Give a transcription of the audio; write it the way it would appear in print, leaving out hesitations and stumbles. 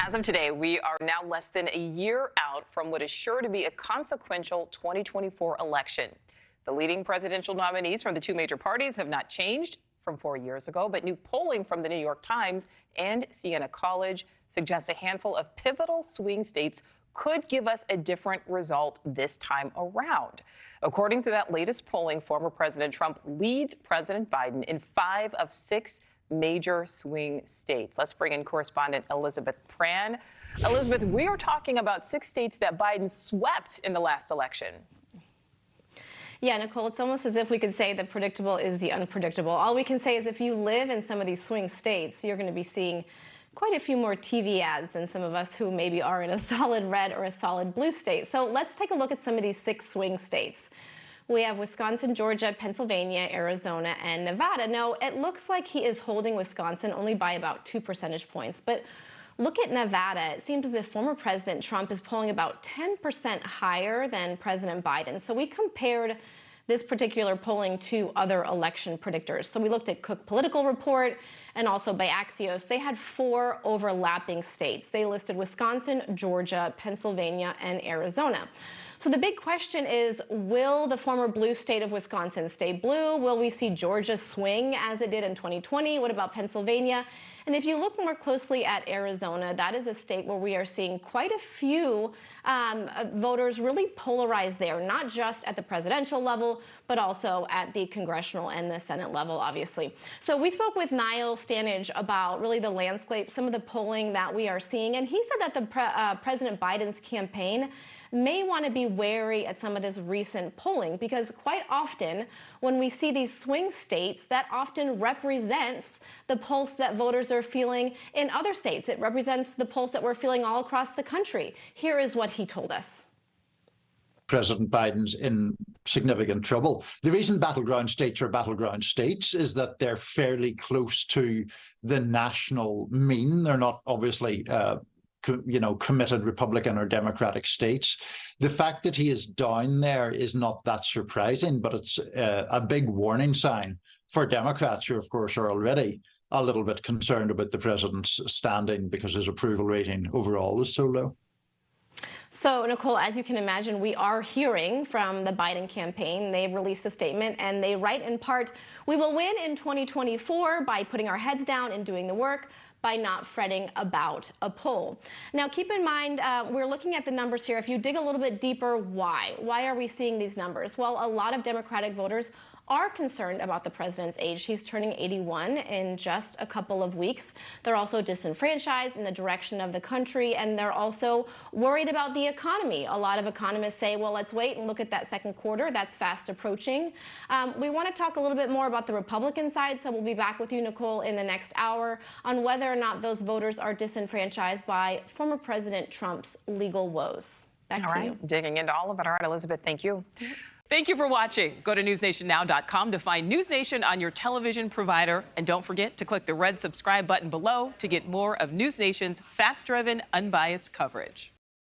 As of today, we are now less than a year out from what is sure to be a consequential 2024 election. The leading presidential nominees from the two major parties have not changed from 4 years ago, but new polling from the New York Times and Siena College suggests a handful of pivotal swing states could give us a different result this time around. According to that latest polling, former President Trump leads President Biden in 5 of 6 major swing states. Let's bring in correspondent Elizabeth Prann. Elizabeth, we are talking about 6 states that Biden swept in the last election. Yeah, Nicole, it's almost as if we could say the predictable is the unpredictable. All we can say is if you live in some of these swing states, you're going to be seeing quite a few more TV ads than some of us who maybe are in a solid red or a solid blue state. So let's take a look at some of these 6 swing states. We have Wisconsin, Georgia, Pennsylvania, Arizona, and Nevada. Now, it looks like he is holding Wisconsin only by about 2 percentage points. But look at Nevada. It seems as if former President Trump is polling about 10% higher than President Biden. So we compared this particular polling to other election predictors. So we looked at Cook Political Report and also by Axios. They had 4 overlapping states. They listed Wisconsin, Georgia, Pennsylvania, and Arizona. So the big question is, will the former blue state of Wisconsin stay blue? Will we see Georgia swing as it did in 2020? What about Pennsylvania? And if you look more closely at Arizona, that is a state where we are seeing quite a few voters really polarized there, not just at the presidential level, but also at the congressional and the Senate level, obviously. So we spoke with Nichole Stanage about really the landscape, some of the polling that we are seeing. And he said that the President Biden's campaign may want to be wary at some of this recent polling because quite often when we see these swing states, that often represents the pulse that voters are feeling in other states. It represents the pulse that we're feeling all across the country. Here is what he told us. President Biden's in significant trouble. The reason battleground states are battleground states is that they're fairly close to the national mean. They're not obviously committed Republican or Democratic states. The fact that he is down there is not that surprising, but it's a big warning sign for Democrats who, of course, are already a little bit concerned about the president's standing because his approval rating overall is so low. So, Nicole, as you can imagine, we are hearing from the Biden campaign. They've released a statement and they write in part, "We will win in 2024 by putting our heads down and doing the work, by not fretting about a poll." Now, keep in mind, we're looking at the numbers here. If you dig a little bit deeper, why? Why are we seeing these numbers? Well, a lot of Democratic voters are concerned about the president's age. He's turning 81 in just a couple of weeks. They're also disenfranchised in the direction of the country, and they're also worried about the economy. A lot of economists say, well, let's wait and look at that second quarter. That's fast approaching. We want to talk a little bit more about the Republican side, so we'll be back with you, Nicole, in the next hour on whether or not those voters are disenfranchised by former President Trump's legal woes. Back to you. Digging into all of it. All right, Elizabeth, thank you. Thank you for watching. Go to newsnationnow.com to find News Nation on your television provider. And don't forget to click the red subscribe button below to get more of News Nation's fact-driven, unbiased coverage.